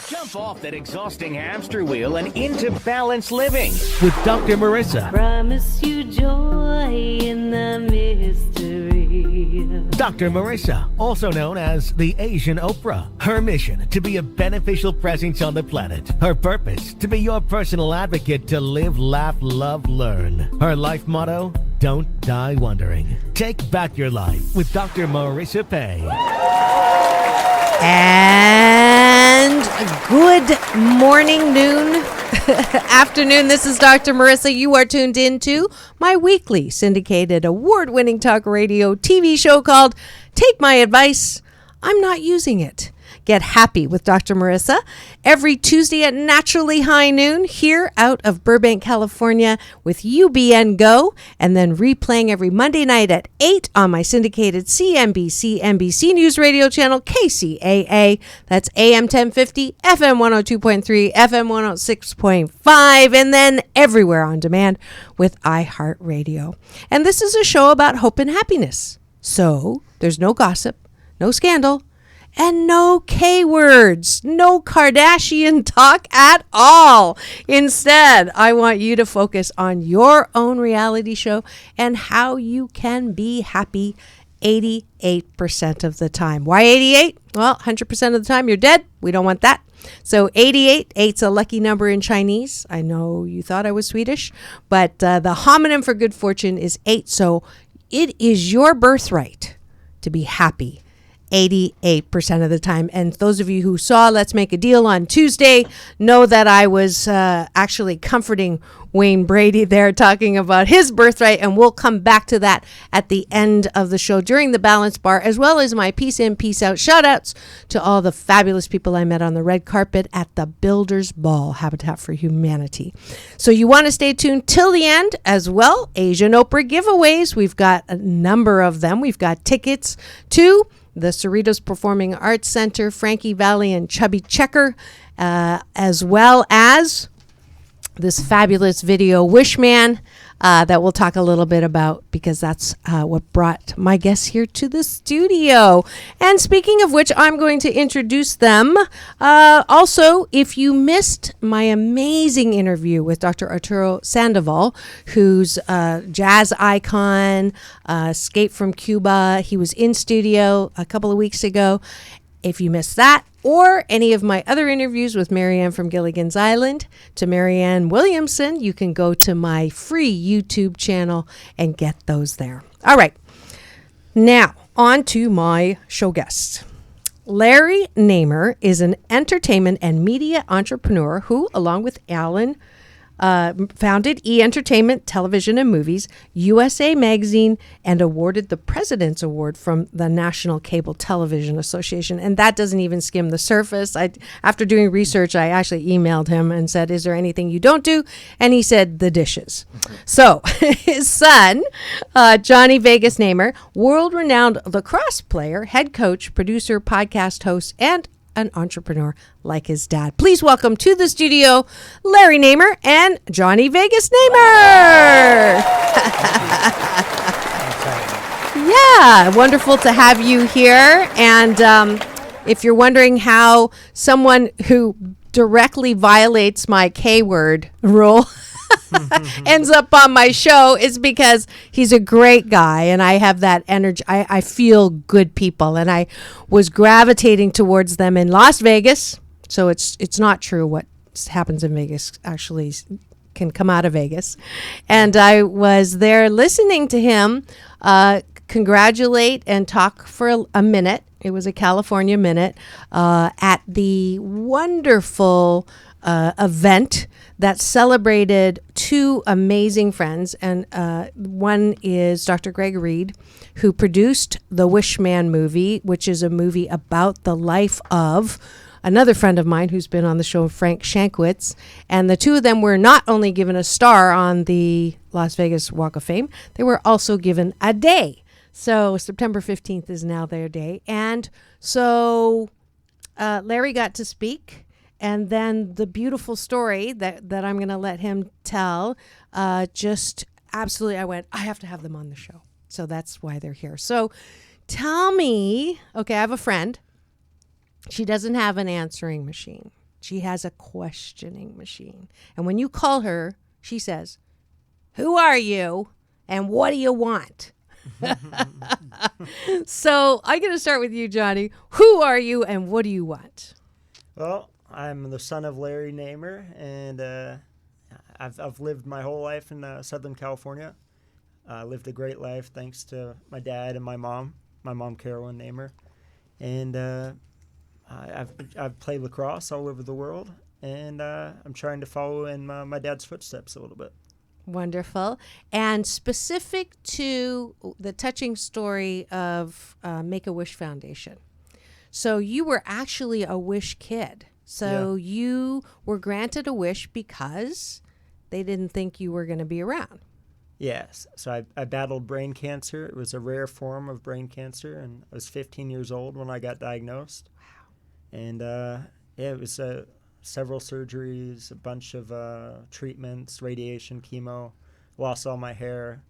Jump off that exhausting hamster wheel and into balanced living with Dr. Marissa. Promise you joy in the mystery. Dr. Marissa, also known as the Asian Oprah. Her mission, to be a beneficial presence on the planet. Her purpose, to be your personal advocate to live, laugh, love, learn. Her life motto, don't die wondering. Take back your life with Dr. Marissa Pay. And good morning, noon, afternoon. This is Dr. Marissa. You are tuned into my weekly syndicated award-winning talk radio TV show called Take My Advice. I'm Not Using It. Get happy with Dr. Marissa every Tuesday at naturally high noon here out of Burbank, California with UBN Go, and then replaying every Monday night at 8 on my syndicated CNBC NBC News Radio channel KCAA. That's AM 1050, FM 102.3, FM 106.5, and then everywhere on demand with iHeartRadio. And this is a show about hope and happiness. So there's no gossip, no scandal, and no K-words, no Kardashian talk at all. Instead, I want you to focus on your own reality show and how you can be happy 88% of the time. Why 88? Well, 100% of the time you're dead. We don't want that. So 88, 8's a lucky number in Chinese. I know you thought I was Swedish, but the homonym for good fortune is 8. So it is your birthright to be happy 88% of the time. And those of you who saw Let's Make a Deal on Tuesday know that I was actually comforting Wayne Brady there, talking about his birthright, and we'll come back to that at the end of the show during the Balance Bar, as well as my peace in, peace out shout outs to all the fabulous people I met on the red carpet at the Builders Ball, Habitat for Humanity. So you want to stay tuned till the end as well. Asian Oprah giveaways, we've got a number of them. We've got tickets to the Cerritos Performing Arts Center, Frankie Valli and Chubby Checker, as well as this fabulous video, Wishman, that we'll talk a little bit about, because that's what brought my guests here to the studio. And speaking of which, I'm going to introduce them. Also, if you missed my amazing interview with Dr. Arturo Sandoval, who's a jazz icon, escaped from Cuba. He was in studio a couple of weeks ago. If you missed that, or any of my other interviews with Marianne from Gilligan's Island to Marianne Williamson, you can go to my free YouTube channel and get those there. All right. Now, on to my show guests. Larry Naaman is an entertainment and media entrepreneur who, along with Alan, founded E! Entertainment Television and Movies, USA Magazine, and awarded the President's Award from the National Cable Television Association. And that doesn't even skim the surface. After doing research, I actually emailed him and said, is there anything you don't do? And he said, the dishes. So his son, Johnny Vegas Naaman, world-renowned lacrosse player, head coach, producer, podcast host, and an entrepreneur like his dad. Please welcome to the studio Larry Naaman and Johnny Vegas Naaman. Yeah, wonderful to have you here. And if you're wondering how someone who directly violates my K-word rule ends up on my show, is because he's a great guy and I have that energy. I feel good people, and I was gravitating towards them in Las Vegas. So it's not true what happens in Vegas actually can come out of Vegas. And I was there listening to him congratulate and talk for a minute. It was a California minute at the wonderful event that celebrated two amazing friends. And one is Dr. Greg Reed, who produced the Wishman movie, which is a movie about the life of another friend of mine who's been on the show, Frank Shankwitz. And the two of them were not only given a star on the Las Vegas Walk of Fame, they were also given a day. So September 15th is now their day. And so Larry got to speak. And then the beautiful story that I'm going to let him tell, just absolutely, I went, I have to have them on the show. So that's why they're here. So tell me, okay, I have a friend. She doesn't have an answering machine. She has a questioning machine. And when you call her, she says, "Who are you and what do you want?" So I'm going to start with you, Johnny. Who are you and what do you want? Well, I'm the son of Larry Naaman, and I've lived my whole life in Southern California. Lived a great life thanks to my dad and my mom, Carolyn Naaman. And I've played lacrosse all over the world, and I'm trying to follow in my dad's footsteps a little bit. Wonderful. And specific to the touching story of Make-A-Wish Foundation. So you were actually a wish kid. So you were granted a wish because they didn't think you were going to be around. Yes. So I battled brain cancer. It was a rare form of brain cancer, and I was 15 years old when I got diagnosed. Wow. And it was several surgeries, a bunch of treatments, radiation, chemo, lost all my hair.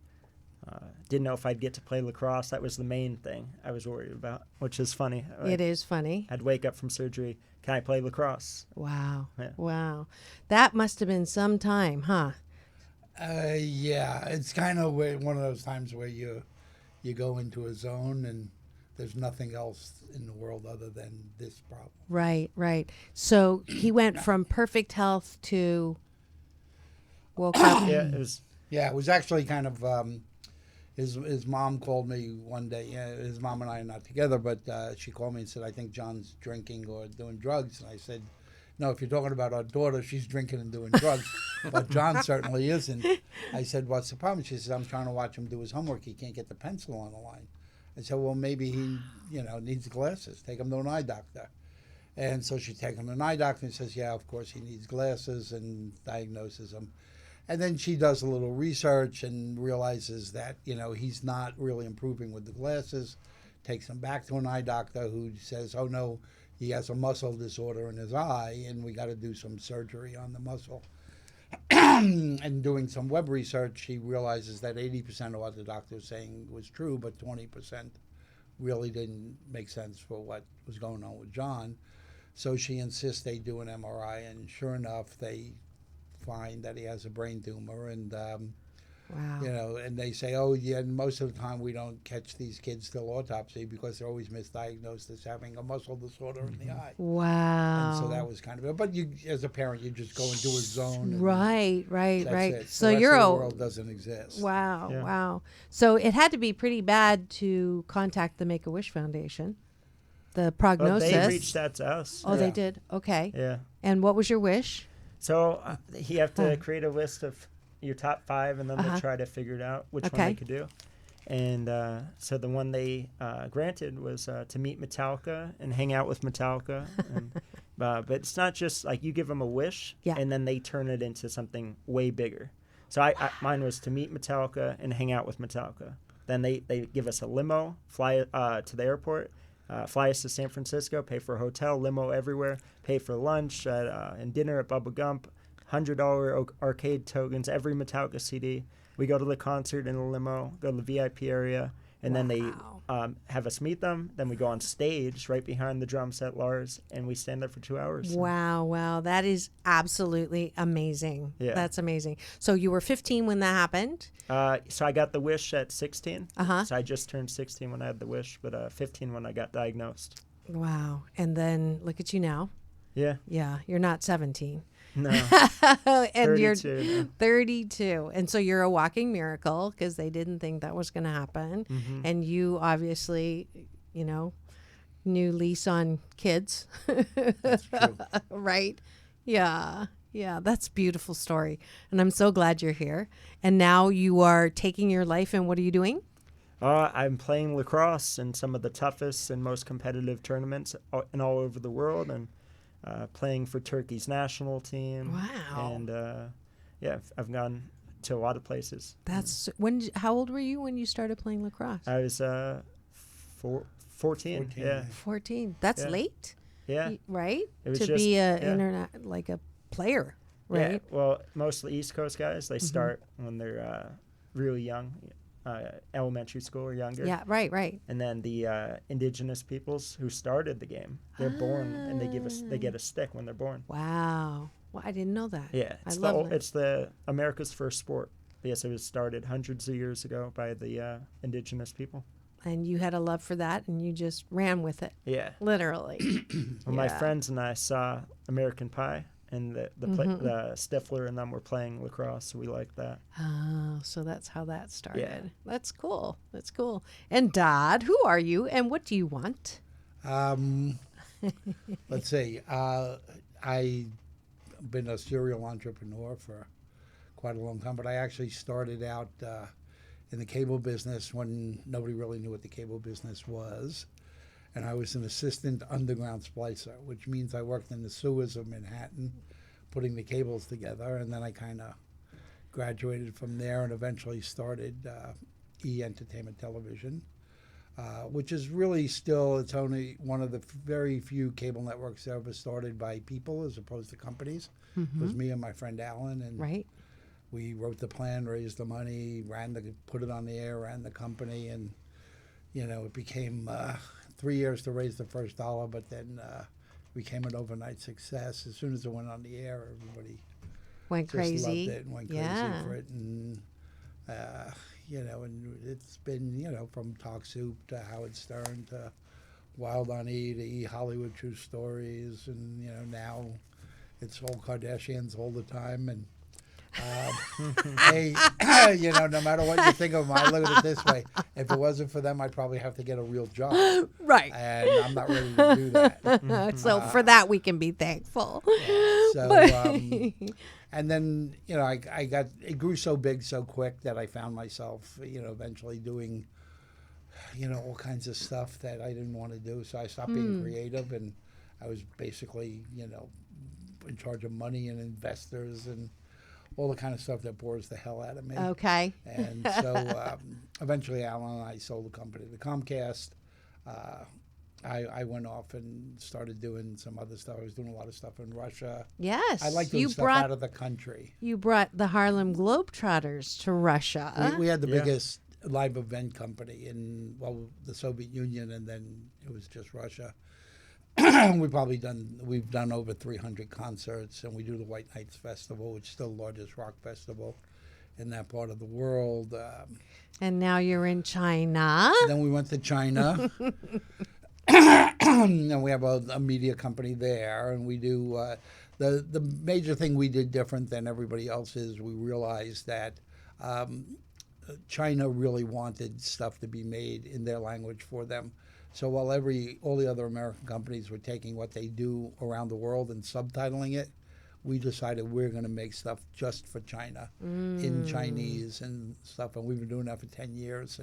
Didn't know if I'd get to play lacrosse. That was the main thing I was worried about, which is funny. It is funny. I'd wake up from surgery. Can I play lacrosse? Wow. Yeah. Wow. That must have been some time, huh? Yeah, it's kind of one of those times where you go into a zone and there's nothing else in the world other than this problem. Right, right. So he went from perfect health to woke up. It was actually kind of his mom called me one day. His mom and I are not together, but she called me and said, "I think John's drinking or doing drugs." And I said, "No, if you're talking about our daughter, she's drinking and doing drugs, but John certainly isn't." I said, "What's the problem?" She says, "I'm trying to watch him do his homework. He can't get the pencil on the line." I said, "Well, maybe he, needs glasses. Take him to an eye doctor." And so she takes him to an eye doctor and says, "Yeah, of course he needs glasses," and diagnoses him. And then she does a little research and realizes that, he's not really improving with the glasses, takes him back to an eye doctor who says, "Oh, no, he has a muscle disorder in his eye, and we got to do some surgery on the muscle." And doing some web research, she realizes that 80% of what the doctor was saying was true, but 20% really didn't make sense for what was going on with John. So she insists they do an MRI, and sure enough, they find that he has a brain tumor, and Wow. and they say, "Oh, yeah, and most of the time we don't catch these kids till autopsy because they're always misdiagnosed as having a muscle disorder in the eye." Wow. And so that was kind of it. But you, as a parent, you just go into a zone. And Right. that's Right. it. So the rest you're of the world doesn't exist. Wow. Yeah. Wow. So it had to be pretty bad to contact the Make-A-Wish Foundation. The Well, prognosis. they reached out to us. Oh, they Yeah. did. Okay. Yeah. And what was your wish? So you have to create a list of your top 5, and then Uh-huh. they'll try to figure it out which one Okay. they could do. And so the one they granted was to meet Metallica and hang out with Metallica. And, but it's not just like you give them a wish, Yeah. and then they turn it into something way bigger. So mine was to meet Metallica and hang out with Metallica. Then they give us a limo, fly to the airport, fly us to San Francisco, pay for a hotel, limo everywhere, pay for lunch and dinner at Bubba Gump, $100 arcade tokens, every Metallica CD. We go to the concert in a limo, go to the VIP area, and then they have us meet them. Then we go on stage right behind the drum set, Lars, and we stand there for 2 hours. Wow. Wow. That is absolutely amazing. Yeah. That's amazing. So you were 15 when that happened. So I got the wish at 16. Uh-huh. So I just turned 16 when I had the wish, but 15 when I got diagnosed. Wow. And then look at you now. Yeah. Yeah. You're not 17. No. And 32 you're now. 32. And so you're a walking miracle because they didn't think that was going to happen. Mm-hmm. And you obviously, new lease on kids. That's true. Right? Yeah. Yeah, that's a beautiful story. And I'm so glad you're here. And now you are taking your life, and what are you doing? I'm playing lacrosse in some of the toughest and most competitive tournaments all over the world, and playing for Turkey's national team. Wow. And I've gone to a lot of places. That's how old were you when you started playing lacrosse? I was 14. 14, Yeah. 14. That's Yeah. late, Yeah. right? It was To just- be a yeah. internet like a player, right? Yeah. Well, most of the East Coast guys, they start when they're really young. elementary school or younger. Yeah, right. And then the indigenous peoples who started the game, they're born and they get a stick when they're born. Wow. Well, I didn't know that. Yeah, I love that. it's the America's first sport. Yes, it was started hundreds of years ago by the indigenous people. And you had a love for that, and you just ran with it. Yeah. Literally. Well, my friends and I saw American Pie, and the Stifler and them were playing lacrosse, so we liked that. Oh, so that's how that started. Yeah. That's cool. And Dad, who are you, and what do you want? Let's see. I've been a serial entrepreneur for quite a long time, but I actually started out in the cable business when nobody really knew what the cable business was. And I was an assistant underground splicer, which means I worked in the sewers of Manhattan putting the cables together. And then I kind of graduated from there and eventually started E! Entertainment Television, which is really still, it's only one of the very few cable networks ever started by people as opposed to companies. It was me and my friend Alan. And Right. we wrote the plan, raised the money, put it on the air, ran the company, and it became 3 years to raise the first dollar, but then became an overnight success. As soon as it went on the air, everybody Went just crazy. loved it and went crazy Yeah. for it, and and it's been from Talk Soup to Howard Stern to Wild on E to E! Hollywood True Stories, and now it's all Kardashians all the time, and. Hey, no matter what you think of them, I look at it this way. If it wasn't for them, I'd probably have to get a real job. Right. And I'm not ready to do that. So for that, we can be thankful. So, and then, it grew so big so quick that I found myself, eventually doing, all kinds of stuff that I didn't want to do. So I stopped being creative, and I was basically, in charge of money and investors and all the kind of stuff that bores the hell out of me. Okay. And so eventually Alan and I sold the company to Comcast. I went off and started doing some other stuff. I was doing a lot of stuff in Russia. Yes. I like doing stuff out of the country. You brought the Harlem Globetrotters to Russia. We had the biggest live event company in, the Soviet Union, and then it was just Russia. We've done over 300 concerts, and we do the White Nights Festival, which is still the largest rock festival in that part of the world. And now you're in China. Then we went to China, and we have a media company there, and we do the major thing we did different than everybody else is we realized that China really wanted stuff to be made in their language for them. So while all the other American companies were taking what they do around the world and subtitling it, we decided we're going to make stuff just for China in Chinese and stuff. And we've been doing that for 10 years.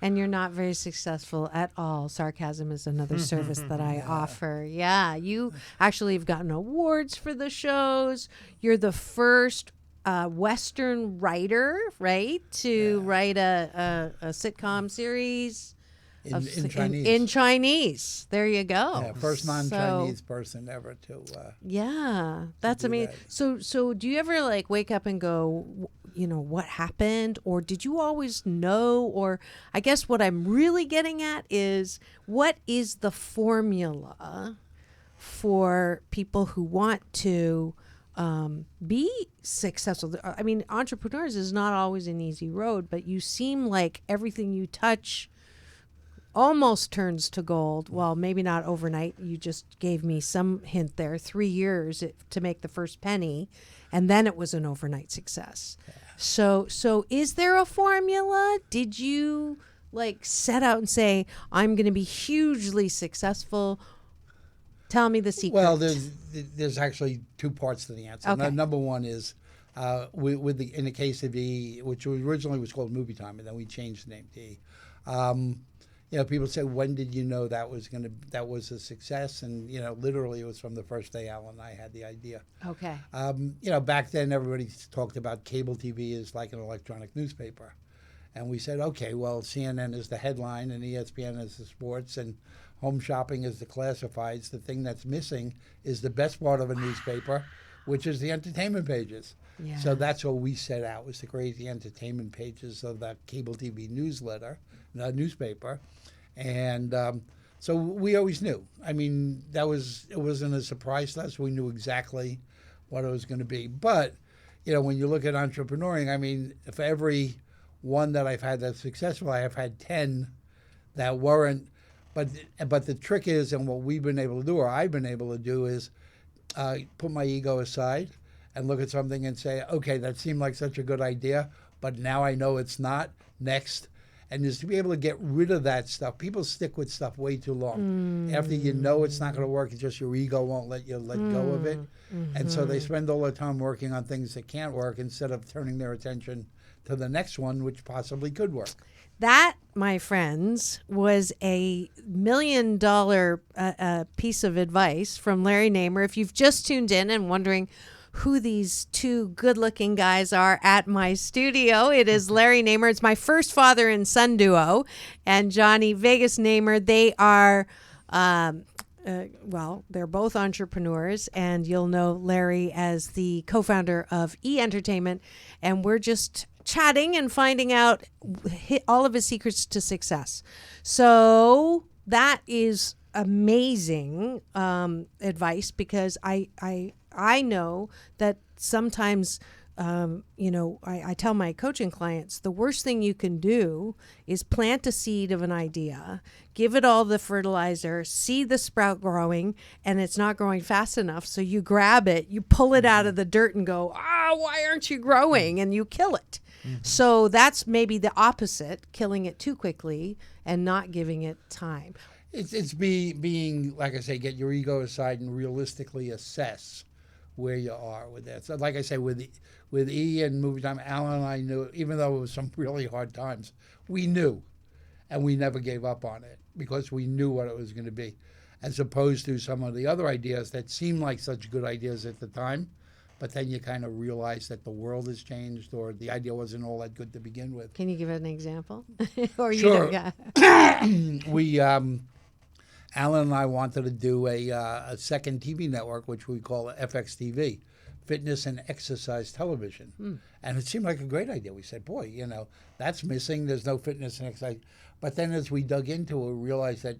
And you're not very successful at all. Sarcasm is another service that I offer. Yeah, you actually have gotten awards for the shows. You're the first Western writer, right, to write a sitcom series. In Chinese. In Chinese. There you go. Yeah, first non-Chinese person ever to. Yeah, that's amazing. So do you ever wake up and go, what happened, or did you always know? Or I guess what I'm really getting at is, what is the formula for people who want to be successful? I mean, entrepreneurs is not always an easy road, but you seem like everything you touch almost turns to gold. Well, maybe not overnight. You just gave me some hint there. 3 years to make the first penny, and then it was an overnight success. Yeah. So is there a formula? Did you set out and say, I'm going to be hugely successful? Tell me the secret. Well, there's actually two parts to the answer. Okay. Number one is in the case of E!, which originally was called Movie Time, and then we changed the name to E!. People say, when did you know that was a success? And literally, it was from the first day Alan and I had the idea. Okay. Back then, everybody talked about cable TV as like an electronic newspaper, and we said, okay, well, CNN is the headline, and ESPN is the sports, and Home Shopping is the classifieds. The thing that's missing is the best part of a newspaper, which is the entertainment pages. Yeah. So that's what we set out, was to create the entertainment pages of that cable TV newspaper. And so we always knew. I mean, it wasn't a surprise to us. We knew exactly what it was going to be. But, when you look at entrepreneuring, I mean, for every one that I've had that's successful, I have had 10 that weren't. But the trick is, and what we've been able to do, or I've been able to do, is put my ego aside and look at something and say, okay, that seemed like such a good idea, but now I know it's not. Next. And is to be able to get rid of that stuff. People stick with stuff way too long. After you know it's not going to work, it's just your ego won't let you let go of it. And so they spend all their time working on things that can't work instead of turning their attention to the next one, which possibly could work. That, my friends, was a $1 million piece of advice from Larry Naaman. If you've just tuned in and wondering who these two good-looking guys are at my studio, it is Larry Naaman. It's my first father and son duo, and Johnny Vegas Naaman. They are, they're both entrepreneurs, and you'll know Larry as the co-founder of E-Entertainment, and we're just chatting and finding out all of his secrets to success. So that is amazing advice, because I know that sometimes, I tell my coaching clients, the worst thing you can do is plant a seed of an idea, give it all the fertilizer, see the sprout growing, and it's not growing fast enough. So you grab it, you pull it out of the dirt and go, why aren't you growing? And you kill it. So that's maybe the opposite, killing it too quickly and not giving it time. It's being, like I say, get your ego aside and realistically assess where you are with that. So like I say, with E and Movie Time, Alan and I knew, even though it was some really hard times, we knew, and we never gave up on it because we knew what it was going to be, as opposed to some of the other ideas that seemed like such good ideas at the time, but then you kind of realize that the world has changed, or the idea wasn't all that good to begin with. Can you give an example? Or Sure. You don't, We, Alan and I wanted to do a second TV network, which we call FXTV, Fitness and Exercise Television. And it seemed like a great idea. We said, boy, that's missing. There's no fitness and exercise. But then as we dug into it, we realized that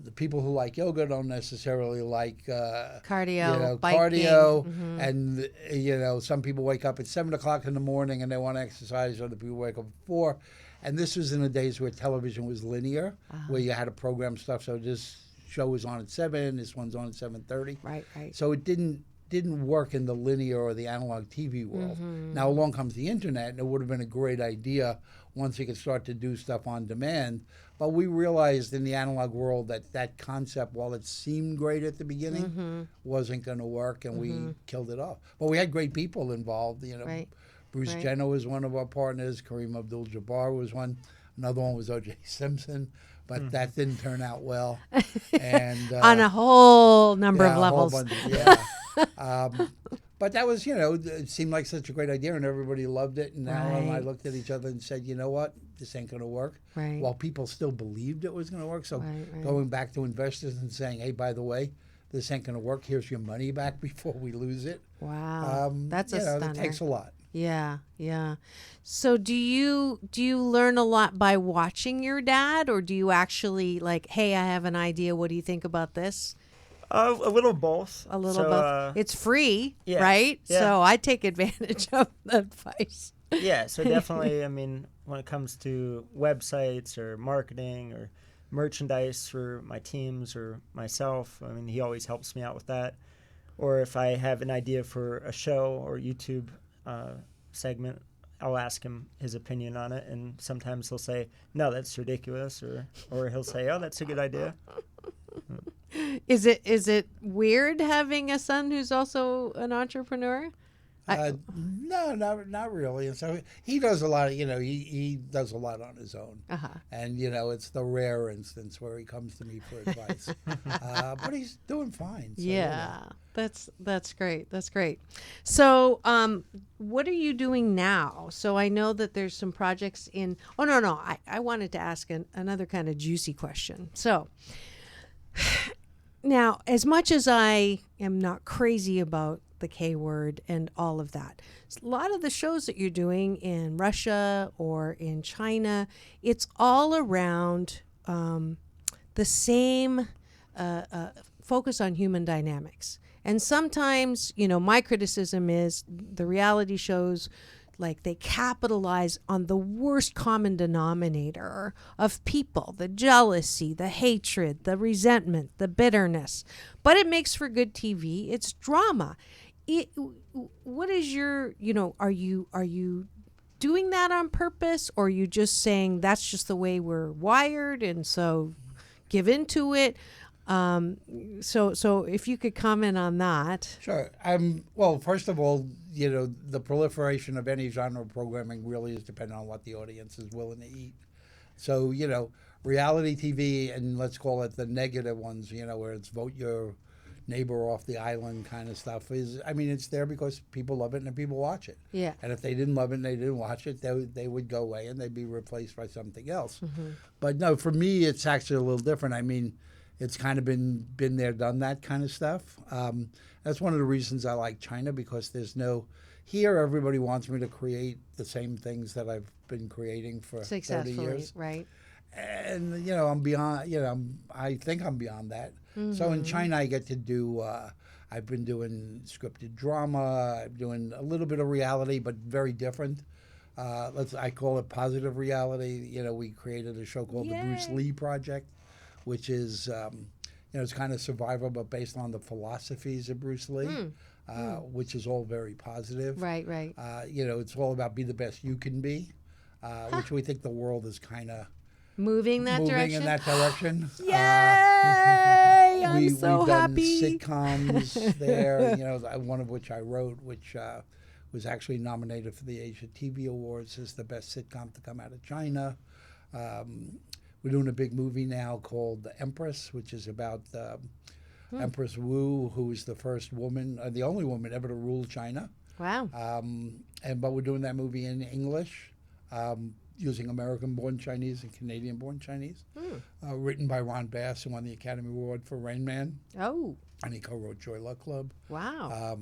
the people who like yoga don't necessarily like cardio, cardio, and some people wake up at 7 o'clock in the morning and they want to exercise. Other people wake up at 4, and this was in the days where television was linear, where you had to program stuff. So this show was on at 7, this one's on at 7:30. Right. So it didn't work in the linear or the analog TV world. Now along comes the internet, and it would have been a great idea once you could start to do stuff on demand. But we realized in the analog world that concept, while it seemed great at the beginning, wasn't going to work, and we killed it off. But we had great people involved. Right. Bruce Jenner was one of our partners. Kareem Abdul-Jabbar was one. Another one was O.J. Simpson. But that didn't turn out well. And on a whole number of a levels. Whole bunch, but that was, it seemed like such a great idea, and everybody loved it. And Alan and I looked at each other and said, you know what? This ain't going to work. Right. While people still believed it was going to work. So going back to investors and saying, hey, by the way, this ain't going to work. Here's your money back before we lose it. Wow. That's a stunner. It takes a lot. Yeah. So do you learn a lot by watching your dad, or do you actually like, hey, I have an idea. What do you think about this? A little both. A little both. It's free, right? Yeah. So I take advantage of the advice. Yeah, so definitely, I mean, when it comes to websites or marketing or merchandise for my teams or myself, I mean, he always helps me out with that. Or if I have an idea for a show or YouTube segment, I'll ask him his opinion on it, and sometimes he'll say, no, that's ridiculous, or he'll say, oh, that's a good idea. Is it weird having a son who's also an entrepreneur? No, not really. And so he does a lot of, he does a lot on his own. And, it's the rare instance where he comes to me for advice. But he's doing fine. So, yeah, that's great. That's great. So what are you doing now? So I know that there's some projects in, I wanted to ask another kind of juicy question. So Now, as much as I am not crazy about the K word and all of that, a lot of the shows that you're doing in Russia or in China, it's all around the same focus on human dynamics. And sometimes, my criticism is the reality shows, like, they capitalize on the worst common denominator of people, the jealousy, the hatred, the resentment, the bitterness. But it makes for good TV. It's drama. What is your, are you doing that on purpose, or are you just saying that's just the way we're wired and so give into it? So if you could comment on that. Sure. Well, first of all, the proliferation of any genre of programming really is dependent on what the audience is willing to eat. So, reality TV, and let's call it the negative ones, where it's vote your neighbor off the island kind of stuff, it's there because people love it and people watch it. Yeah. And if they didn't love it and they didn't watch it, they would go away and they'd be replaced by something else. Mm-hmm. But no, for me, it's actually a little different. It's kind of been there, done that kind of stuff. That's one of the reasons I like China, because here everybody wants me to create the same things that I've been creating for 30 years. Right. And, I'm beyond, I think I'm beyond that. Mm-hmm. So in China, I get to do, I've been doing scripted drama, I'm doing a little bit of reality, but very different. I call it positive reality. We created a show called The Bruce Lee Project, which is, it's kind of survival, but based on the philosophies of Bruce Lee, which is all very positive. Right. It's all about be the best you can be, which we think the world is kind of moving in that direction. Yay! I'm so happy. We've done sitcoms there, one of which I wrote, which was actually nominated for the Asia TV Awards as the best sitcom to come out of China. We're doing a big movie now called The Empress, which is about Empress Wu, who was the first woman, the only woman ever to rule China. Wow. But we're doing that movie in English, using American-born Chinese and Canadian-born Chinese. Written by Ron Bass, who won the Academy Award for Rain Man. Oh. And he co-wrote Joy Luck Club. Wow.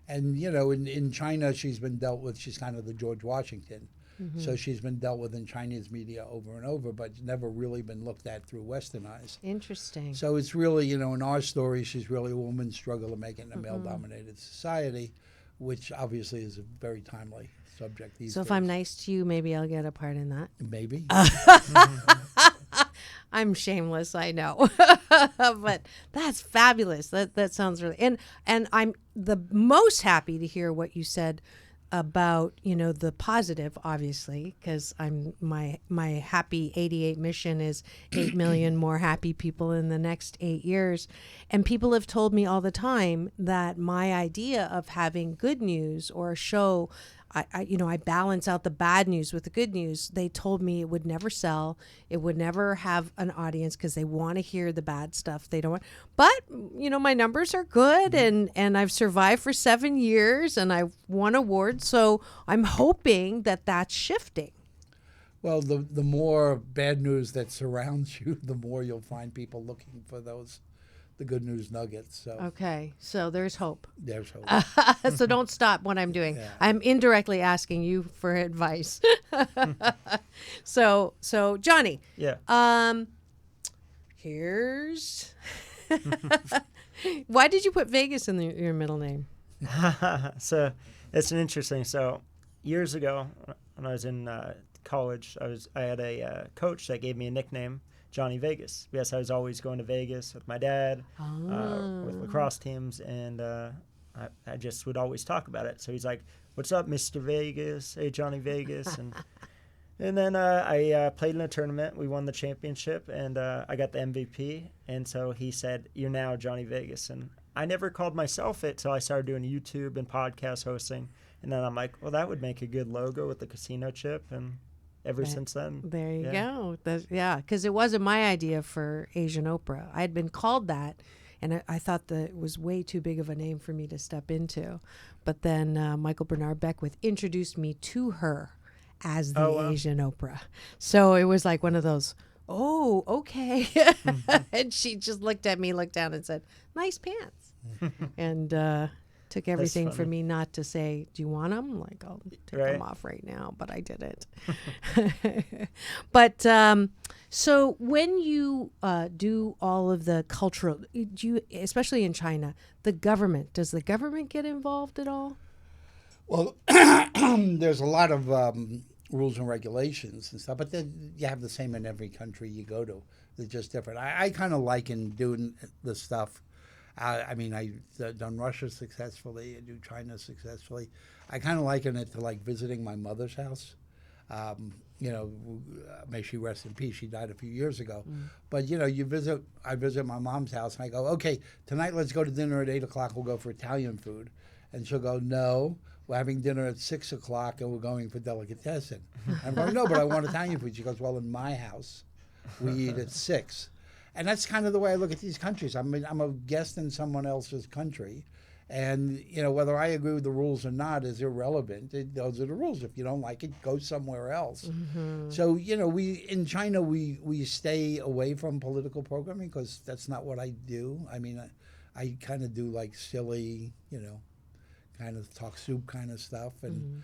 And, in China, she's been dealt with, she's kind of the George Washington. Mm-hmm. So she's been dealt with in Chinese media over and over, but never really been looked at through Western eyes. Interesting. So it's really, in our story, she's really a woman's struggle to make it in a male-dominated society, which obviously is a very timely subject these days. So if I'm nice to you, maybe I'll get a part in that. Maybe. I'm shameless, I know. But that's fabulous. That sounds really... And I'm the most happy to hear what you said about, the positive, obviously, because my happy 88 mission is 8 million more happy people in the next 8 years. And people have told me all the time that my idea of having good news or a show, I balance out the bad news with the good news. They told me it would never sell. It would never have an audience because they want to hear the bad stuff. They don't want, but my numbers are good and I've survived for 7 years and I've won awards. So I'm hoping that that's shifting. Well, the more bad news that surrounds you, the more you'll find people looking for the good news nuggets. So okay, so there's hope. There's hope. So don't stop what I'm doing. Yeah. I'm indirectly asking you for advice. So Johnny. Yeah. Here's. Why did you put Vegas in your middle name? So it's an interesting. So years ago, when I was in college, I had a coach that gave me a nickname, Johnny Vegas, because I was always going to Vegas with my dad, with lacrosse teams, and I just would always talk about it. So he's like, "What's up, Mr. Vegas? Hey, Johnny Vegas." And then I played in a tournament. We won the championship, and I got the MVP. And so he said, "You're now Johnny Vegas." And I never called myself it till I started doing YouTube and podcast hosting. And then I'm like, well, that would make a good logo with the casino chip. And ever since then. There you go. Because it wasn't my idea for Asian Oprah. I had been called that, and I thought that it was way too big of a name for me to step into. But then Michael Bernard Beckwith introduced me to her as the Asian Oprah. So it was like one of those oh, okay. And she just looked at me, looked down, and said, nice pants. And took everything for funny. me not to say, do you want them? Like, I'll take Right. them off right now, but I didn't. But so when you do all of the cultural, do you, especially in China, does the government get involved at all? Well, there's a lot of rules and regulations and stuff, but then you have the same in every country you go to. They're just different. I kind of liken doing the stuff. I mean, I've done Russia successfully. I do China successfully. I kind of liken it to like visiting my mother's house. You know, may she rest in peace. She died a few years ago. But, you know, I visit my mom's house and I go, okay, tonight let's go to dinner at 8 o'clock. We'll go for Italian food. And she'll go, no, we're having dinner at 6 o'clock and we're going for delicatessen. I'm going, no, but I want Italian food. She goes, well, in my house, we eat at 6. And that's kind of the way I look at these countries. I mean, I'm a guest in someone else's country. And, you know, whether I agree with the rules or not is irrelevant. Those are the rules. If you don't like it, go somewhere else. So, you know, in China, we stay away from political programming because that's not what I do. I mean, I kind of do like silly, you know, kind of talk soup kind of stuff. And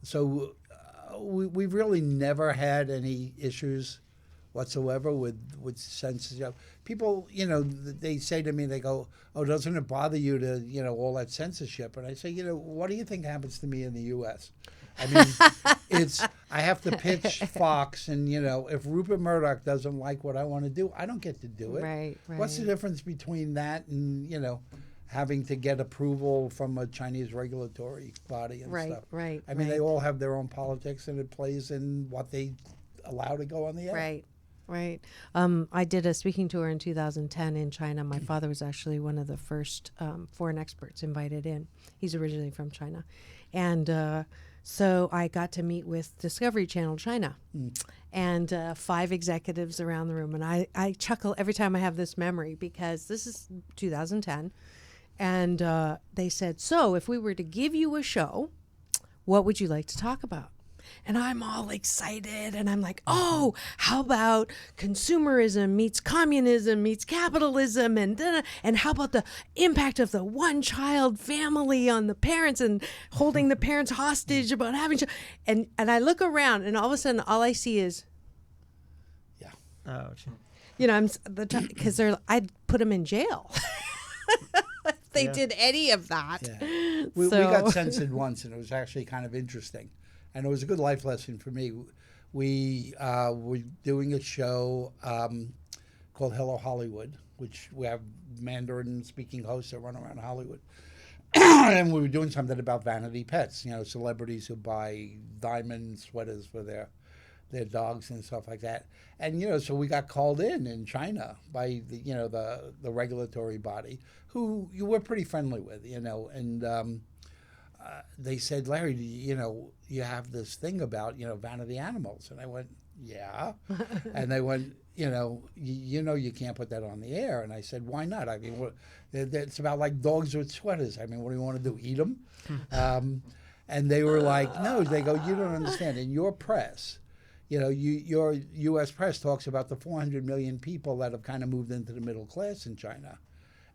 so we've really never had any issues whatsoever with censorship. People, you know, they say to me, they go, oh, doesn't it bother you to, you know, all that censorship? And I say, you know, what do you think happens to me in the U.S.? I mean, I have to pitch Fox, and, you know, if Rupert Murdoch doesn't like what I want to do, I don't get to do it. Right. What's the difference between that and, you know, having to get approval from a Chinese regulatory body and stuff? Right. I mean, they all have their own politics, and it plays in what they allow to go on the air. Right. I did a speaking tour in 2010 in China. My father was actually one of the first foreign experts invited in. He's originally from China. And so I got to meet with Discovery Channel China and 5 executives around the room. And I chuckle every time I have this memory because this is 2010. And they said, so if we were to give you a show, what would you like to talk about? And I'm all excited, and I'm like, oh, how about consumerism meets communism meets capitalism, and how about the impact of the one-child family on the parents and holding the parents hostage about having and I look around, and all of a sudden, all I see is, Oh, you know, because I'd put them in jail. If they did any of that. Yeah. We got censored once, and it was actually kind of interesting. And it was a good life lesson for me. We were doing a show called Hello Hollywood, which we have Mandarin-speaking hosts that run around Hollywood. And we were doing something about vanity pets, you know, celebrities who buy diamond sweaters for their dogs and stuff like that. And, you know, so we got called in China by the, you know, the regulatory body, who you were pretty friendly with, you know, and they said, Larry, you know, you have this thing about, you know, vanity animals. And I went, yeah. And they went, you know, you can't put that on the air. And I said, why not? I mean, it's about like dogs with sweaters. I mean, what do you want to do, eat them? And they were like, no. They go, you don't understand. In your press, you know, your U.S. press talks about the 400 million people that have kind of moved into the middle class in China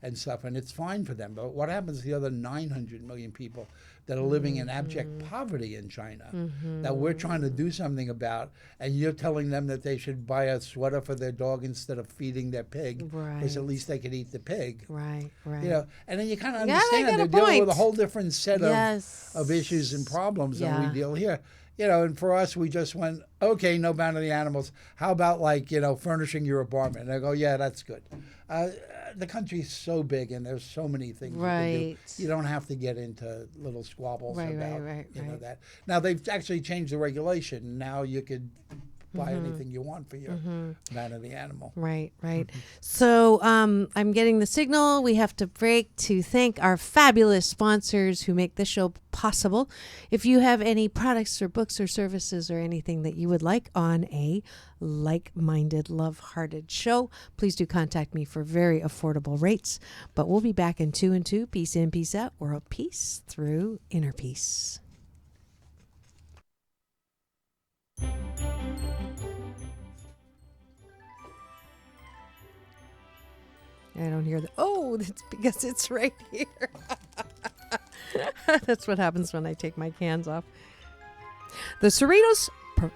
and stuff, and it's fine for them. But what happens to the other 900 million people that are living in abject poverty in China that we're trying to do something about, and you're telling them that they should buy a sweater for their dog instead of feeding their pig, because at least they could eat the pig. Right. You know, and then you kind of Yeah, they understand got they're a dealing with a point. whole different set of issues and problems than we deal here. You know, and for us, we just went, okay, no vanity animals. How about, like, you know, furnishing your apartment? And I go, yeah, that's good. The country's so big, and there's so many things you can do. You don't have to get into little squabbles about you know that. Now, they've actually changed the regulation. Now you could buy anything you want for your vanity animal. Right. So I'm getting the signal. We have to break to thank our fabulous sponsors who make this show possible. If you have any products or books or services or anything that you would like on a like-minded, love-hearted show, please do contact me for very affordable rates. But we'll be back in 2 and 2. Peace in, peace out. World peace through inner peace. I don't hear the, oh, that's because it's right here. That's what happens when I take my cans off. The Cerritos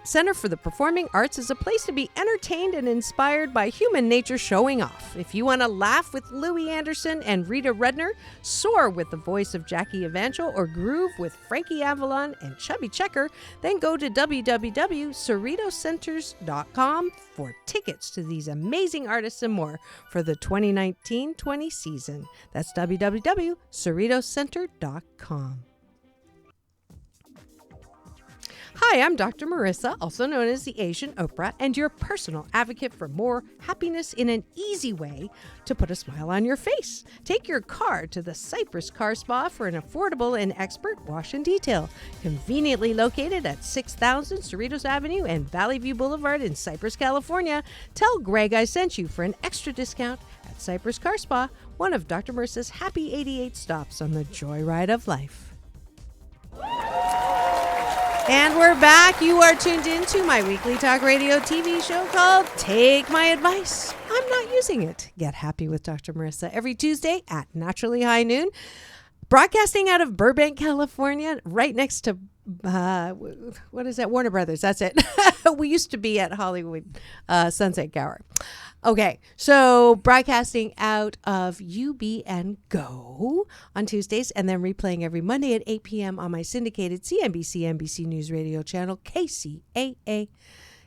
Center for the Performing Arts is a place to be entertained and inspired by human nature showing off. If you want to laugh with Louis Anderson and Rita Rudner, soar with the voice of Jackie Evancho, or groove with Frankie Avalon and Chubby Checker, then go to www.cerritoscenters.com for tickets to these amazing artists and more for the 2019-20 season. That's www.cerritoscenter.com. Hi, I'm Dr. Marissa, also known as the Asian Oprah, and your personal advocate for more happiness in an easy way to put a smile on your face. Take your car to the Cypress Car Spa for an affordable and expert wash and detail. Conveniently located at 6000 Cerritos Avenue and Valley View Boulevard in Cypress, California. Tell Greg I sent you for an extra discount at Cypress Car Spa, one of Dr. Marissa's happy 88 stops on the joyride of life. And we're back. You are tuned into my weekly talk radio TV show called Take My Advice. I'm not using it. Get happy with Dr. Marissa every Tuesday at naturally high noon. Broadcasting out of Burbank, California, right next to, what is that? Warner Brothers. That's it. We used to be at Hollywood Sunset Gower. Okay, so broadcasting out of UBN Go on Tuesdays, and then replaying every Monday at 8 p.m. on my syndicated CNBC NBC News Radio channel, KCAA,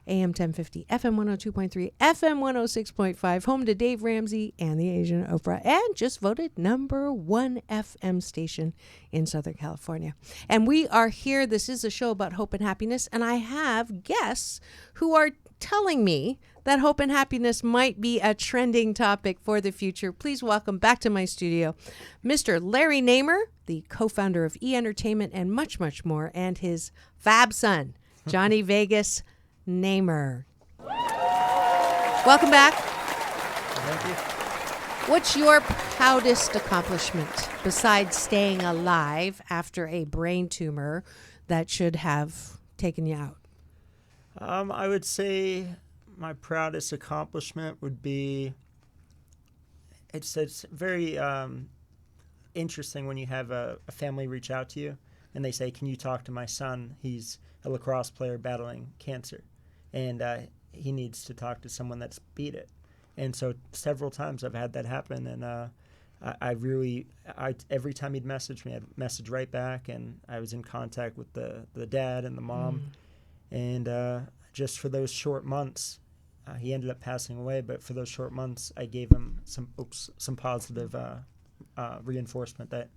AM 1050, FM 102.3, FM 106.5, home to Dave Ramsey and the Asian Oprah, and just voted #1 FM station in Southern California. And we are here. This is a show about hope and happiness, and I have guests who are telling me that hope and happiness might be a trending topic for the future. Please welcome back to my studio Mr. Larry Naaman, the co-founder of E! Entertainment and much, much more, and his fab son, Johnny Vegas Naaman. Welcome back. Thank you. What's your proudest accomplishment besides staying alive after a brain tumor that should have taken you out? I would say my proudest accomplishment would be, it's very interesting when you have a family reach out to you and they say, can you talk to my son? He's a lacrosse player battling cancer, and he needs to talk to someone that's beat it. And so several times I've had that happen, and I every time he'd message me, I'd message right back, and I was in contact with the dad and the mom. And just for those short months, he ended up passing away, but for those short months, I gave him some positive reinforcement that,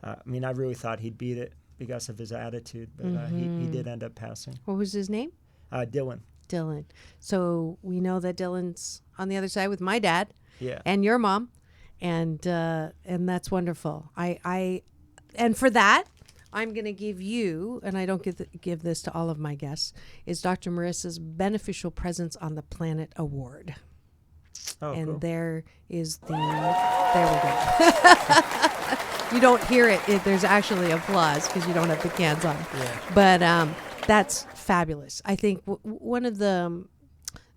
I really thought he'd beat it because of his attitude, but he did end up passing. What was his name? Dylan. Dylan. So we know that Dylan's on the other side with my dad, Yeah. and your mom, and that's wonderful. And for that, I'm going to give you, and I don't give this to all of my guests, is Dr. Marissa's Beneficial Presence on the Planet Award. Oh, and cool. there is there we go. You don't hear it. There's actually applause because you don't have the cans on. Yeah. But that's fabulous. I think one of the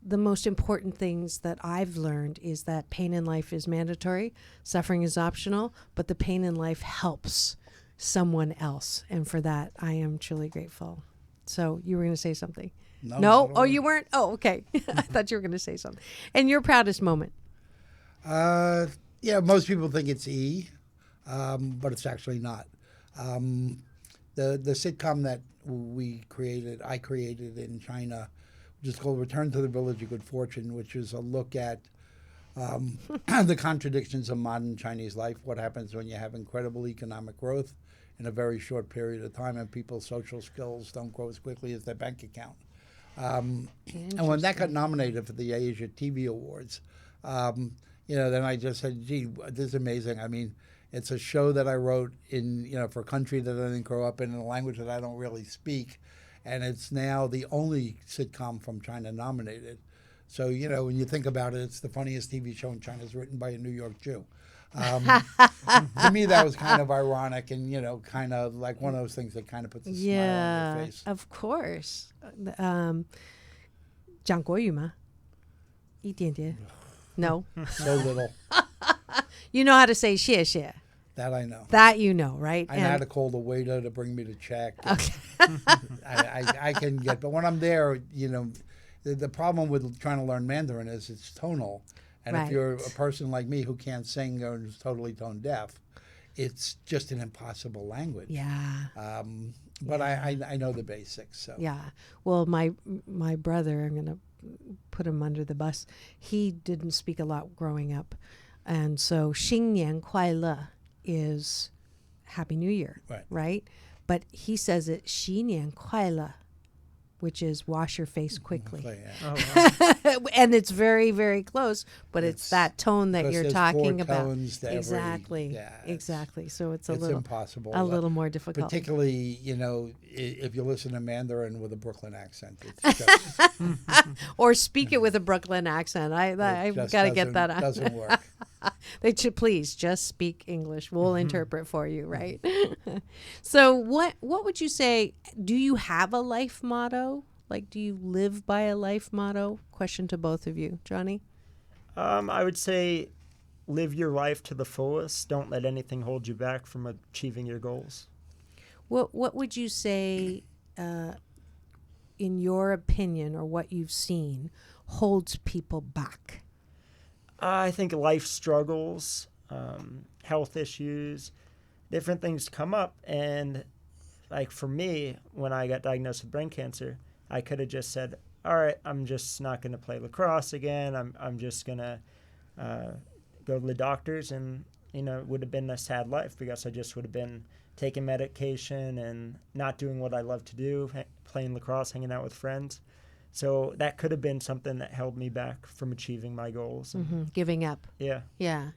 most important things that I've learned is that pain in life is mandatory, suffering is optional, but the pain in life helps someone else. And for that, I am truly grateful. So you were going to say something? No? Oh, you weren't? Oh, okay. I thought you were going to say something. And your proudest moment? Yeah, most people think it's E, but it's actually not. The sitcom that I created in China, which is called Return to the Village of Good Fortune, which is a look at the contradictions of modern Chinese life, what happens when you have incredible economic growth in a very short period of time and people's social skills don't grow as quickly as their bank account. And when that got nominated for the Asia TV Awards, then I just said, gee, this is amazing. It's a show that I wrote for a country that I didn't grow up in a language that I don't really speak. And it's now the only sitcom from China nominated. So, when you think about it, it's the funniest TV show in China. It's written by a New York Jew. To me, that was kind of ironic and, kind of like one of those things that kind of puts a smile on your face. Of course. 讲国语吗？一点点。No. So little. You know how to say 谢谢. That I know. That you know, right? I know how to call the waiter to bring me the check. Okay. I can get, but when I'm there, the problem with trying to learn Mandarin is it's tonal. And Right. if you're a person like me who can't sing or is totally tone deaf, it's just an impossible language. Yeah. But I know the basics. So. Yeah. Well, my brother, I'm going to put him under the bus. He didn't speak a lot growing up. And so 新年快乐 is Happy New Year, right? But he says it 新年快乐, which is wash your face quickly. Yeah. Oh, wow. And it's very, very close, but it's that tone that you're there's talking 4 about. tones to every- Exactly. yeah, exactly. So it's it's impossible. a little more difficult. Particularly, if you listen to Mandarin with a Brooklyn accent, it's just, Or speak it with a Brooklyn accent. I've just got to get that out. doesn't work. They should please just speak English. We'll interpret for you, right? So what would you say? Do you have a life motto? Like, do you live by a life motto? Question to both of you. Johnny? I would say live your life to the fullest. Don't let anything hold you back from achieving your goals. What would you say, in your opinion, or what you've seen, holds people back? I think life struggles, health issues, different things come up. And like for me, when I got diagnosed with brain cancer, I could have just said, all right, I'm just not going to play lacrosse again. I'm just going to go to the doctors. And, it would have been a sad life because I just would have been taking medication and not doing what I love to do, playing lacrosse, hanging out with friends. So that could have been something that held me back from achieving my goals. Giving up. Yeah. Yeah.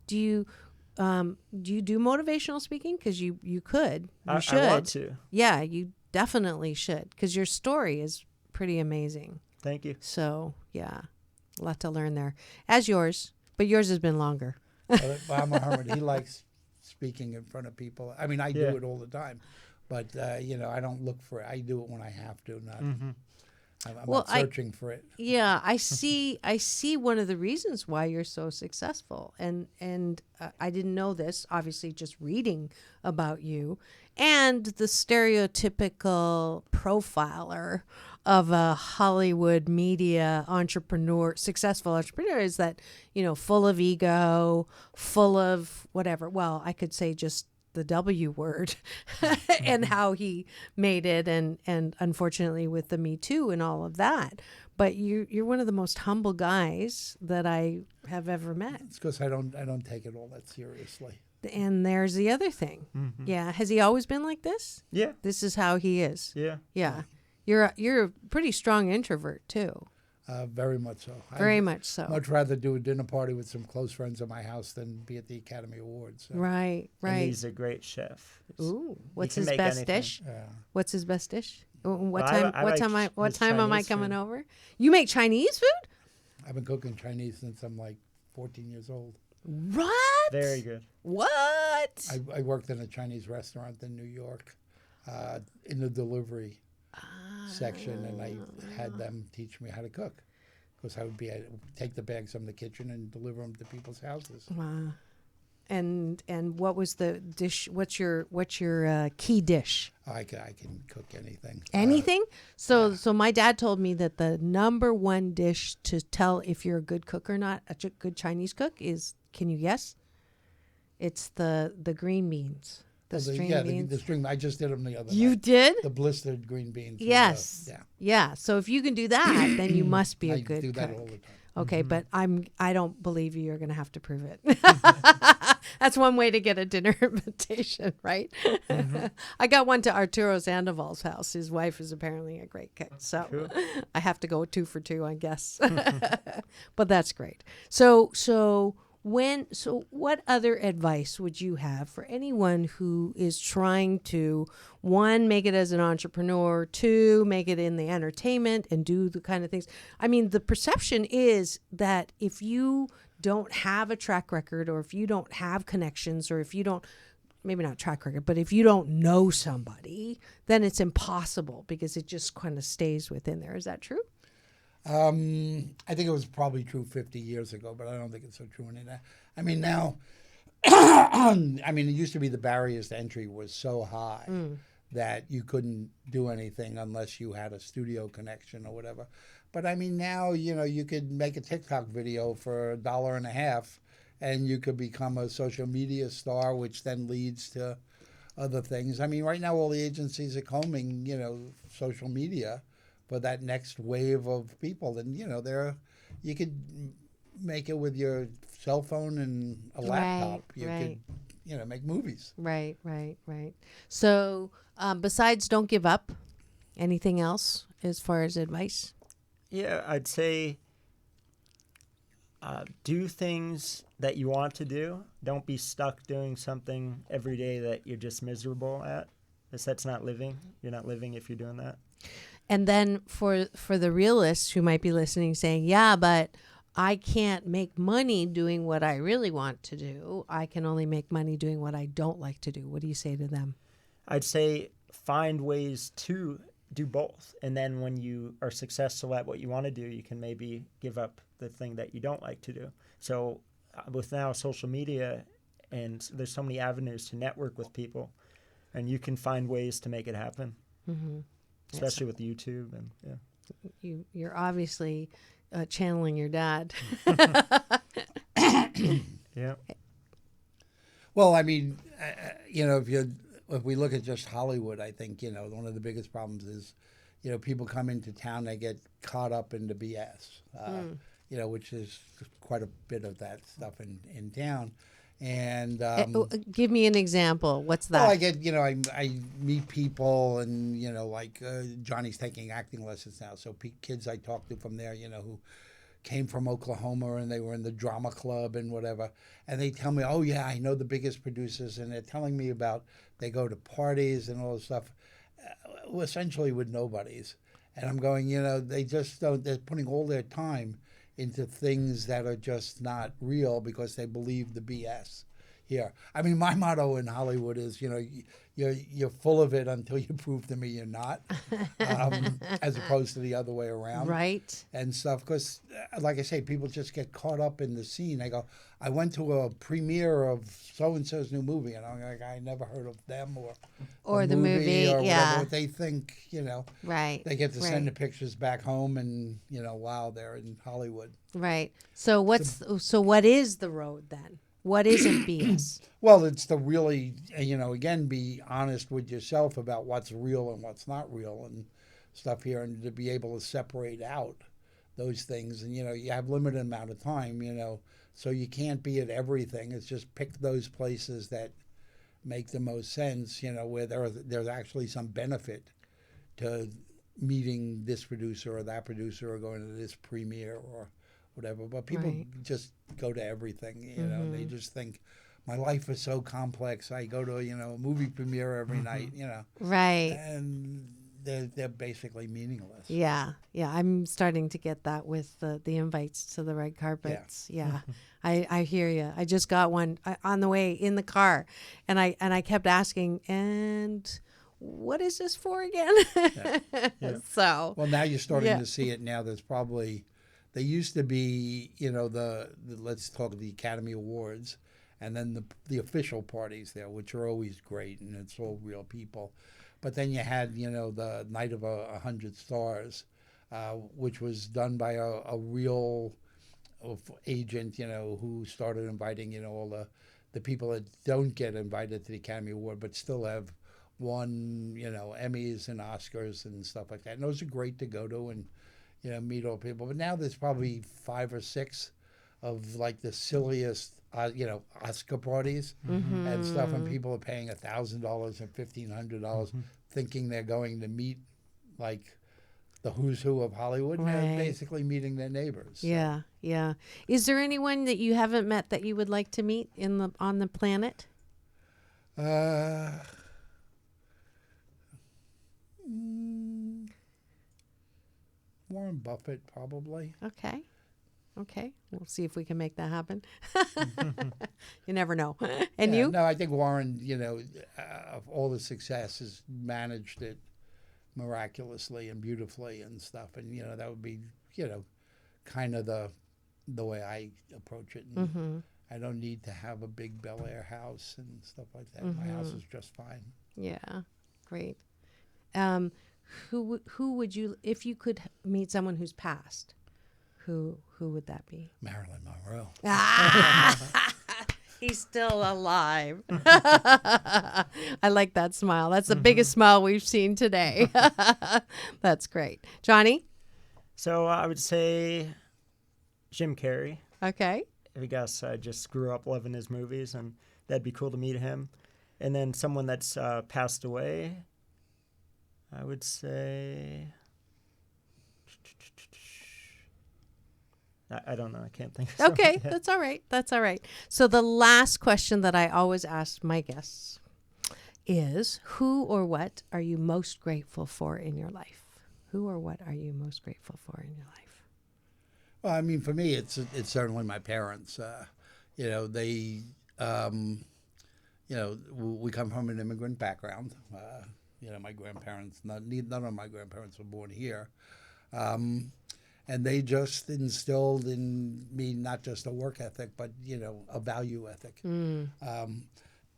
Do you do motivational speaking? Because you could. You should. I want to. Yeah, you definitely should. Because your story is pretty amazing. Thank you. So yeah, a lot to learn there. As yours, but yours has been longer. I'm a hermit. He likes speaking in front of people. I mean, I do it all the time, but I don't look for it. I do it when I have to. Not. I'm not searching for it. Yeah, I see one of the reasons why you're so successful, and I didn't know this, obviously just reading about you, and the stereotypical profiler of a Hollywood media entrepreneur, successful entrepreneur, is that, full of ego, full of whatever. Well, I could say just the W word and how he made it, and unfortunately with the Me Too and all of that. But you're one of the most humble guys that I have ever met. It's because I don't take it all that seriously. And there's the other thing. Yeah. Has he always been like this? Yeah. This is how he is. Yeah. Yeah. You're a pretty strong introvert too. Very much so. Very I'd much so. much rather do a dinner party with some close friends at my house than be at the Academy Awards. So. Right. And he's a great chef. Ooh, what's can his make best anything. dish? Yeah. What's his best dish? What Well, time? I what like time? What his time am I Chinese coming food. over? You make Chinese food? I've been cooking Chinese since I'm like 14 years old. What? Very good. What? I worked in a Chinese restaurant in New York in the delivery section, and I had them teach me how to cook. Because I would take the bags from the kitchen and deliver them to people's houses. Wow. And what was the dish? What's your key dish? I can cook anything. Anything? So my dad told me that the number one dish to tell if you're a good cook or not, a good Chinese cook, is, can you guess? It's the green beans. The string beans. The string. I just did them the other night. You did? The blistered green beans. Yes. Yeah. So if you can do that, then you must be a I good do cook. that all the time. Okay, but I don't believe you. You're going to have to prove it. That's one way to get a dinner invitation, right? I got one to Arturo Sandoval's house. His wife is apparently a great cook, so Cool. I have to go 2 for 2, I guess. But that's great. So what other advice would you have for anyone who is trying to, 1, make it as an entrepreneur, 2, make it in the entertainment and do the kind of things? I mean, the perception is that if you don't have a track record, or if you don't have connections, or if you don't, maybe not track record, but if you don't know somebody, then it's impossible because it just kind of stays within there. Is that true? I think it was probably true 50 years ago, but I don't think it's so true anymore. I mean, now, I mean, it used to be the barriers to entry was so high that you couldn't do anything unless you had a studio connection or whatever. But I mean, now, you could make a TikTok video for $1.50 and you could become a social media star, which then leads to other things. I mean, right now, all the agencies are combing, social media for that next wave of people. And, you could make it with your cell phone and a laptop. You could, make movies. Right. So besides don't give up, anything else as far as advice? Yeah, I'd say do things that you want to do. Don't be stuck doing something every day that you're just miserable at. Because that's not living. You're not living if you're doing that. And then for the realists who might be listening saying, yeah, but I can't make money doing what I really want to do. I can only make money doing what I don't like to do. What do you say to them? I'd say find ways to do both. And then when you are successful at what you want to do, you can maybe give up the thing that you don't like to do. So with now social media, and there's so many avenues to network with people, and you can find ways to make it happen, especially with YouTube. And You're obviously channeling your dad. Yeah. Well, I mean, if we look at just Hollywood, I think, one of the biggest problems is, people come into town, they get caught up in the BS, which is quite a bit of that stuff in town. And give me an example. What's that? well, I get, I meet people and, like Johnny's taking acting lessons now. So kids I talk to from there, who came from Oklahoma and they were in the drama club and whatever. And they tell me, oh, yeah, I know the biggest producers. And they're telling me about they go to parties and all this stuff, essentially with nobodies. And I'm going, they just don't, they're putting all their time into things that are just not real because they believe the BS here. I mean, my motto in Hollywood is, you're full of it until you prove to me you're not, as opposed to the other way around. Right. And stuff, because, like I say, people just get caught up in the scene. They go, I went to a premiere of so-and-so's new movie, and I'm like, I never heard of them or the movie, or yeah. whatever. But they think, Right. they get to send the pictures back home and, wow, they're in Hollywood. Right. So what is the road then? What isn't BS? Well, it's to really, again, be honest with yourself about what's real and what's not real and stuff here, and to be able to separate out those things. And, you have limited amount of time, so you can't be at everything. It's just pick those places that make the most sense, where there's actually some benefit to meeting this producer or that producer or going to this premiere or whatever. But people just go to everything, they just think my life is so complex. I go to, a movie premiere every night, Right. And they're basically meaningless. Yeah. I'm starting to get that with the invites to the red carpets. Yeah. I hear you. I just got one on the way in the car, and I kept asking, and what is this for again? Yeah. So. Well, now you're starting to see it. Now there's probably. They used to be, the let's talk the Academy Awards, and then the official parties there, which are always great, and it's all real people. But then you had, the Night of 100 Stars, which was done by a real agent, who started inviting, all the people that don't get invited to the Academy Award, but still have won, Emmys and Oscars and stuff like that. And those are great to go to and, meet all people. But now there's probably 5 or 6 of like the silliest, Oscar parties and stuff, and people are paying $1,000 and $1,500 thinking they're going to meet like the who's who of Hollywood. And they're basically meeting their neighbors. So. Yeah. Is there anyone that you haven't met that you would like to meet on the planet? Warren Buffett, probably. Okay. We'll see if we can make that happen. You never know. And you? No, I think Warren, of all the success, has managed it miraculously and beautifully and stuff. And, that would be kind of the way I approach it. And I don't need to have a big Bel Air house and stuff like that. My house is just fine. Yeah, great. Who would you, if you could meet someone who's passed, who would that be? Marilyn Monroe. He's still alive. I like that smile. That's the biggest smile we've seen today. That's great. Johnny? So I would say Jim Carrey. Okay. I guess I just grew up loving his movies, and that'd be cool to meet him. And then someone that's passed away, I would say... I don't know. I can't think of something. Okay, that's all right. That's all right. So the last question that I always ask my guests is, who or what are you most grateful for in your life? Who or what are you most grateful for in your life? Well, I mean, for me, it's certainly my parents. They, we come from an immigrant background. My grandparents, none of my grandparents were born here. And they just instilled in me not just a work ethic, but, a value ethic,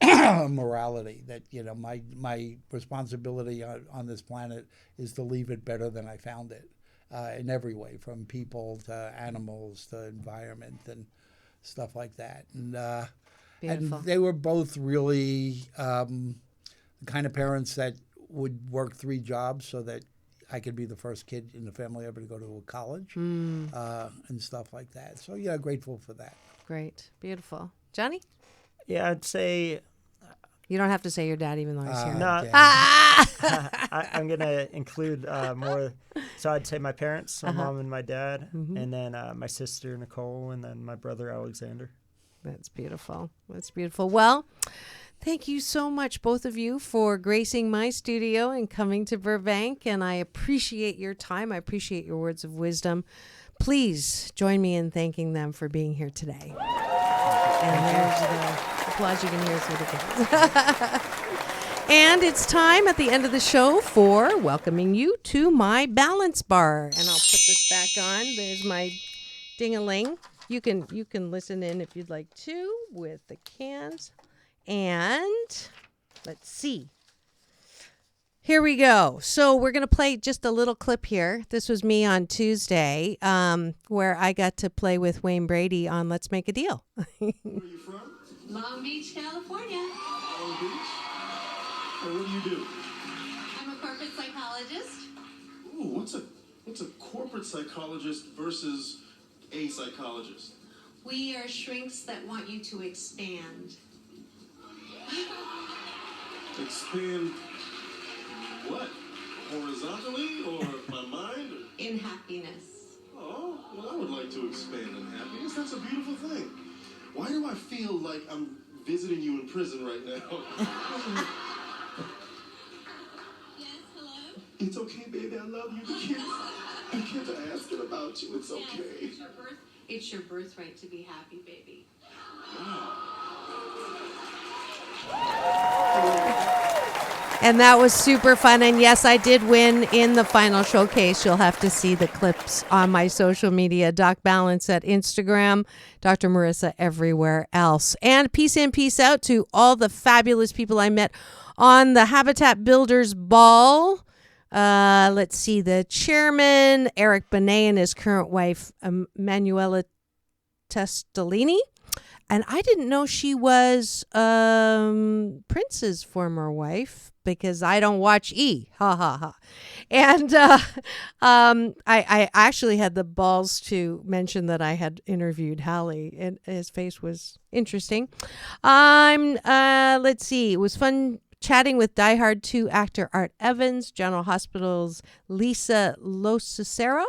morality that, my responsibility on this planet is to leave it better than I found it in every way, from people to animals to environment and stuff like that. And they were both really the kind of parents that would work 3 jobs so that I could be the first kid in the family ever to go to a college and stuff like that. So, yeah, grateful for that. Great. Beautiful. Johnny? Yeah, I'd say... You don't have to say your dad even though he's here. No, I'm going to include more. So I'd say my parents, my mom and my dad, and then my sister, Nicole, and then my brother, Alexander. That's beautiful. That's beautiful. Well... Thank you so much, both of you, for gracing my studio and coming to Burbank. And I appreciate your time. I appreciate your words of wisdom. Please join me in thanking them for being here today. And there's the applause you can hear through the kids. And it's time at the end of the show for welcoming you to my balance bar. And I'll put this back on. There's my ding-a-ling. You can listen in if you'd like to with the cans. And let's see. Here we go. So we're going to play just a little clip here. This was me on Tuesday, where I got to play with Wayne Brady on Let's Make a Deal. Where are you from? Long Beach, California. Long Beach? And what do? I'm a corporate psychologist. Ooh, what's a corporate psychologist versus a psychologist? We are shrinks that want you to expand. Expand what? Horizontally or my mind? In happiness. Oh, well, I would like to expand in happiness. That's a beautiful thing. Why do I feel like I'm visiting you in prison right now? Yes, hello? It's okay, baby. I love you. I can't ask it about you. It's okay. Yes, it's your birthright to be happy, baby. And that was super fun. And yes, I did win in the final showcase. You'll have to see the clips on my social media. Doc Balance at Instagram, Dr. Marissa everywhere else. And peace in, peace out to all the fabulous people I met on the Habitat Builders Ball. Let's see, the chairman, Eric Benet, and his current wife, Manuela Testolini. And I didn't know she was Prince's former wife because I don't watch E. Ha, ha, ha. And I actually had the balls to mention that I had interviewed Hallie, and his face was interesting. Let's see. It was fun chatting with Die Hard 2 actor Art Evans, General Hospital's Lisa Locicero.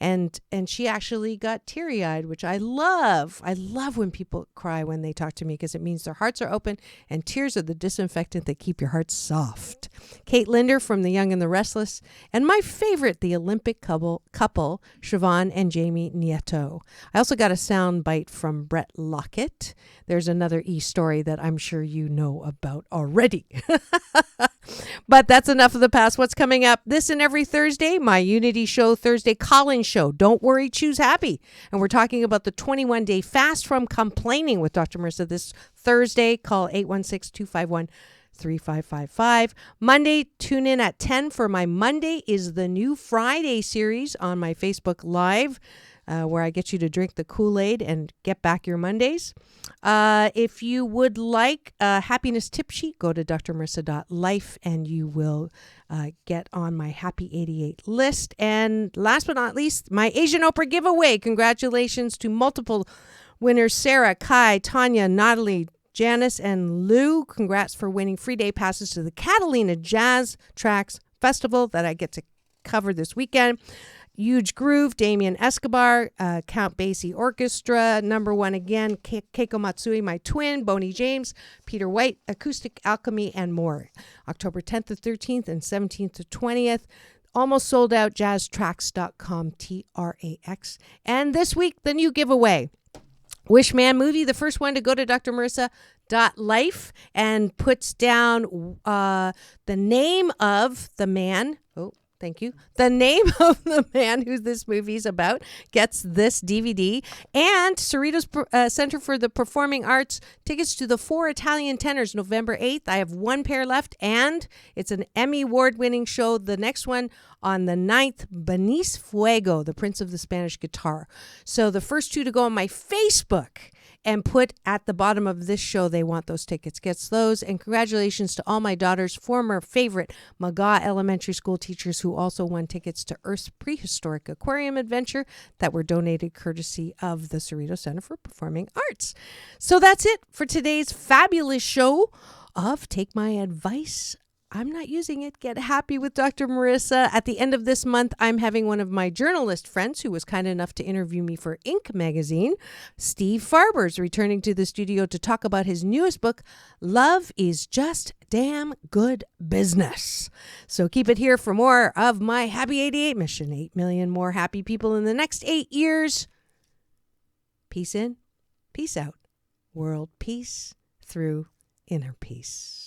And she actually got teary-eyed, which I love. I love when people cry when they talk to me because it means their hearts are open, and tears are the disinfectant that keep your heart soft. Kate Linder from The Young and the Restless, and my favorite, the Olympic couple Siobhan and Jamie Nieto. I also got a sound bite from Brett Lockett. There's another E story that I'm sure you know about already. But that's enough of the past. What's coming up this and every Thursday? My Unity Show Thursday call-in show. Don't worry, choose happy. And we're talking about the 21-day fast from complaining with Dr. Marissa this Thursday. Call 816-251-3555. Monday, tune in at 10 for my Monday is the New Friday series on my Facebook Live, where I get you to drink the Kool-Aid and get back your Mondays. If you would like a happiness tip sheet, go to drmarissa.life and you will get on my Happy 88 list. And last but not least, my Asian Oprah giveaway. Congratulations to multiple winners, Sarah, Kai, Tanya, Natalie, Janice, and Lou. Congrats for winning free day passes to the Catalina Jazz Tracks Festival that I get to cover this weekend. Huge Groove, Damien Escobar, Count Basie Orchestra, number one again, Keiko Matsui, my twin, Boney James, Peter White, Acoustic Alchemy, and more. October 10th to 13th and 17th to 20th. Almost sold out, jazztracks.com, TRAX. And this week, the new giveaway. Wishman movie, the first one to go to drmarissa.life and puts down the name of the man. Oh, thank you. The name of the man who this movie's about gets this DVD. And Cerritos Center for the Performing Arts tickets to the 4 Italian Tenors, November 8th. I have one pair left, and it's an Emmy Award-winning show. The next one on the 9th, Benice Fuego, the Prince of the Spanish Guitar. So the first two to go on my Facebook and put at the bottom of this show they want those tickets gets those. And congratulations to all my daughter's former favorite Magaw Elementary School teachers who also won tickets to Earth's Prehistoric Aquarium Adventure that were donated courtesy of the Cerritos Center for Performing Arts. So that's it for today's fabulous show of Take My Advice. I'm not using it. Get happy with Dr. Marissa. At the end of this month, I'm having one of my journalist friends who was kind enough to interview me for Inc. magazine, Steve Farber's returning to the studio to talk about his newest book, Love is Just Damn Good Business. So keep it here for more of my Happy 88 mission. 8 million more happy people in the next 8 years. Peace in, peace out. World peace through inner peace.